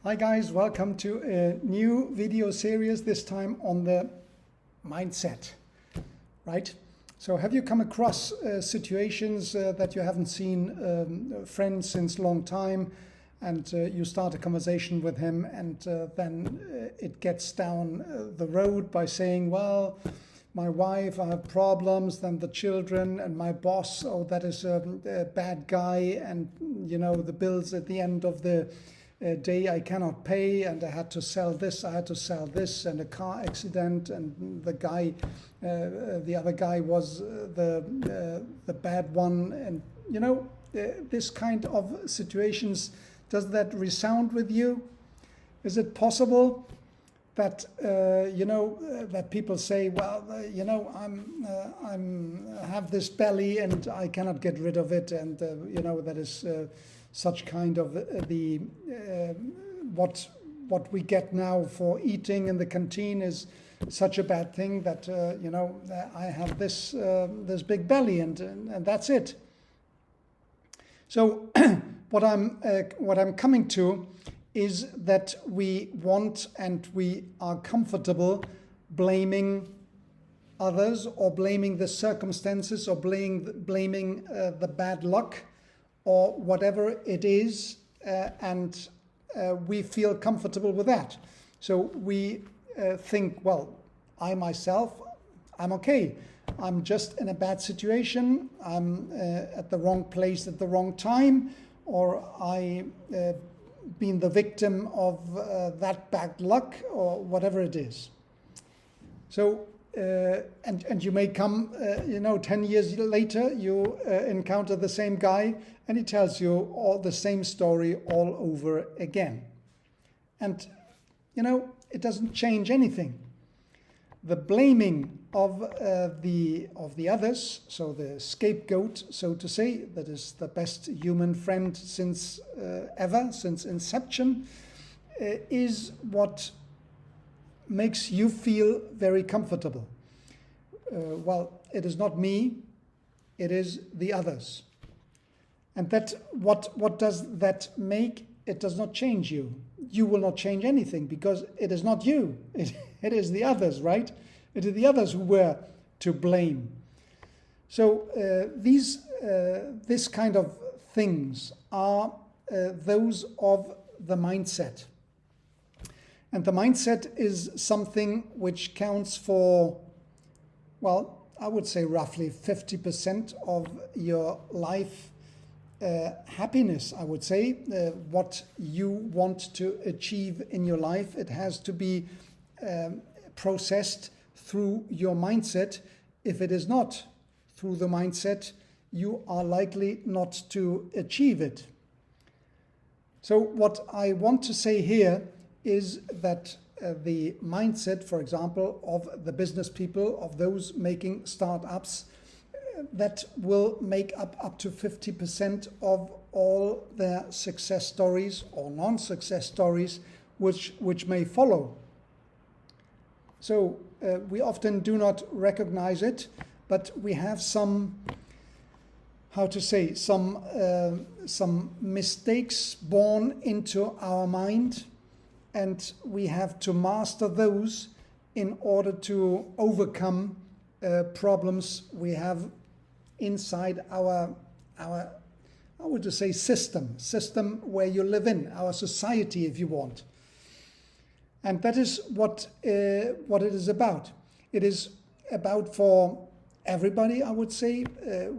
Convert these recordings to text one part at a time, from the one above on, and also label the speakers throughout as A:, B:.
A: Hi guys, welcome to a new video series, this time on the mindset, right? So have you come across situations that you haven't seen friends since a long time, and you start a conversation with him, and then it gets down the road by saying, well, my wife, I have problems, then the children, and my boss, oh, that is a bad guy, and you know, the bills at the end of the day I cannot pay, and I had to sell this, and a car accident, and the guy, the other guy was the bad one, and you know, this kind of situations. Does that resound with you? Is it possible that that people say, well, I have this belly and I cannot get rid of it, and that is such kind of what we get now for eating in the canteen is such a bad thing that I have this big belly, and that's it. So what I'm coming to is that we want and we are comfortable blaming others, or blaming the circumstances, or blaming the bad luck, or whatever it is, and we feel comfortable with that. So we think, well, I myself, I'm okay. I'm just in a bad situation. I'm at the wrong place at the wrong time, or I been the victim of that bad luck, or whatever it is. So and you may come 10 years later, you encounter the same guy, and he tells you all the same story all over again, and it doesn't change anything. The blaming of the others, so the scapegoat, so to say, that is the best human friend since since inception, is what makes you feel very comfortable. Well, it is not me, it is the others. And that what does that make? It does not change you. You will not change anything, because it is not you. It is the others, right? It is the others who were to blame. So this kind of things are those of the mindset. And the mindset is something which counts for, well, I would say roughly 50% of your life happiness, I would say. What you want to achieve in your life, it has to be processed through your mindset. If it is not through the mindset, you are likely not to achieve it. So what I want to say here is that the mindset, for example, of the business people, of those making startups, that will make up to 50% of all their success stories or non-success stories which may follow. So we often do not recognize it, but we have some mistakes born into our mind, and we have to master those in order to overcome problems we have inside our I would just say system where you live in, our society, if you want. And that is what it is about. It is about for everybody, I would say.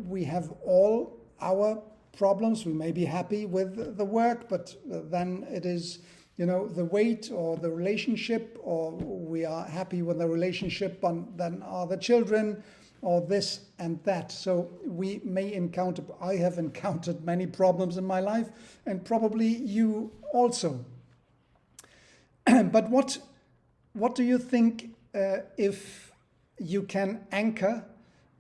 A: We have all our problems. We may be happy with the work, but then it is, the weight or the relationship, or we are happy with the relationship, but then are the children, or this and that. So we may encounter, I have encountered many problems in my life, and probably you also. But what do you think if you can anchor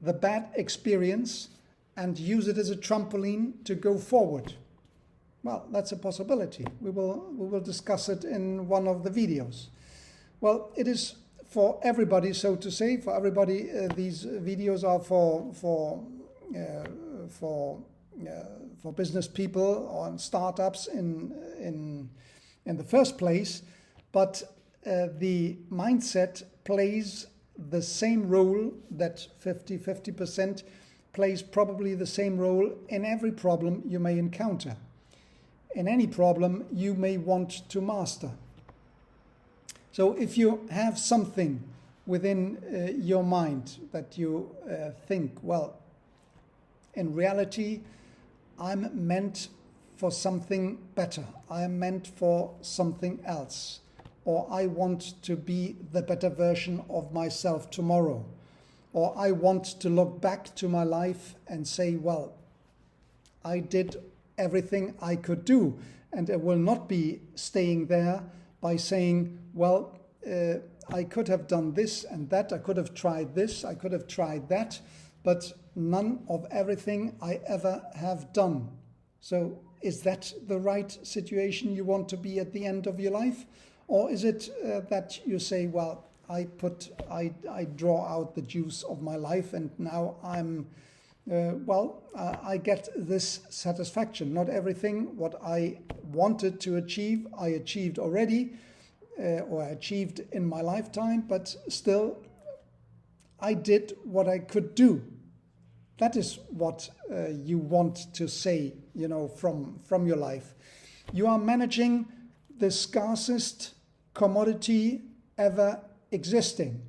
A: the bad experience and use it as a trampoline to go forward? Well, that's a possibility. We will discuss it in one of the videos. Well, it is for everybody, so to say. For everybody, these videos are for business people on startups in in the first place, but the mindset plays the same role, that 50% plays probably the same role in every problem you may encounter, in any problem you may want to master. So if you have something within your mind that you think, well, in reality, I'm meant for something better, I am meant for something else, or I want to be the better version of myself tomorrow, or I want to look back to my life and say, well, I did everything I could do, and I will not be staying there by saying, well, I could have done this and that, I could have tried this, I could have tried that, but none of everything I ever have done. So is that the right situation you want to be at the end of your life? Or is it that you say, well, I draw out the juice of my life and now I'm, I get this satisfaction. Not everything what I wanted to achieve, I achieved already, or I achieved in my lifetime, but still I did what I could do. That is what you want to say, from your life. You are managing the scarcest commodity ever existing.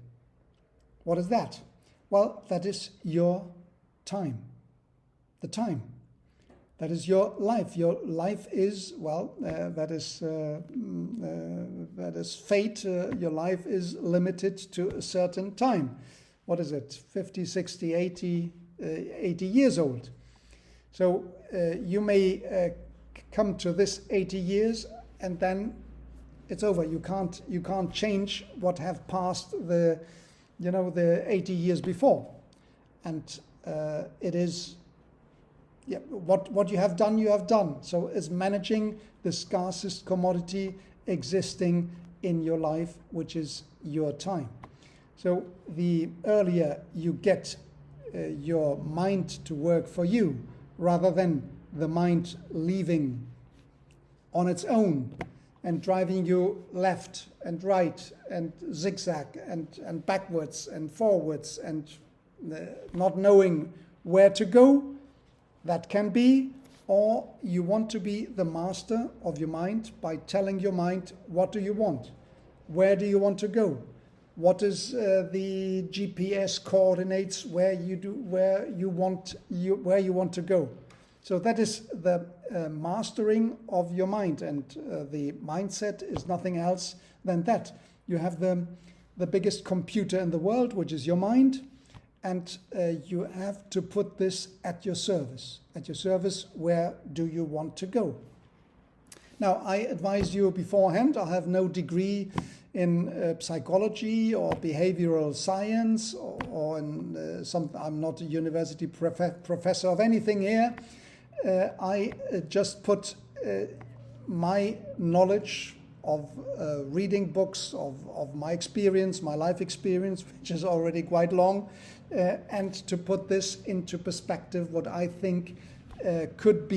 A: What is that? Well, that is your time. The time. That is your life. Your life is, that is fate. Your life is limited to a certain time. What is it? 50, 60, 80 years old. So you may come to this 80 years and then it's over. You can't change what have passed the 80 years before. And it is, what you have done. So it's managing the scarcest commodity existing in your life, which is your time. So the earlier you get your mind to work for you, rather than the mind leaving on its own and driving you left and right and zigzag and backwards and forwards and not knowing where to go, that can be. Or you want to be the master of your mind by telling your mind, what do you want? Where do you want to go? What is the GPS coordinates where you want to go? So that is the mastering of your mind, and the mindset is nothing else than that. You have the biggest computer in the world, which is your mind, and you have to put this at your service. At your service, where do you want to go? Now, I advise you beforehand, I have no degree in psychology or behavioral science, or in I'm not a university professor of anything here. I just put my knowledge of reading books, of my experience, my life experience, which is already quite long, and to put this into perspective, what I think could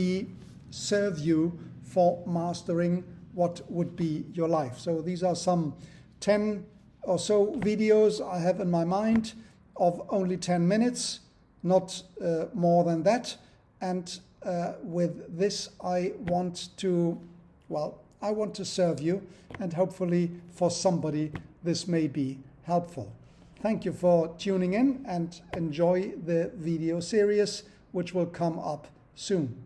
A: serve you for mastering what would be your life. So these are some 10 or so videos I have in my mind of only 10 minutes, not more than that. And with this, I want to serve you, and hopefully for somebody this may be helpful. Thank you for tuning in, and enjoy the video series, which will come up soon.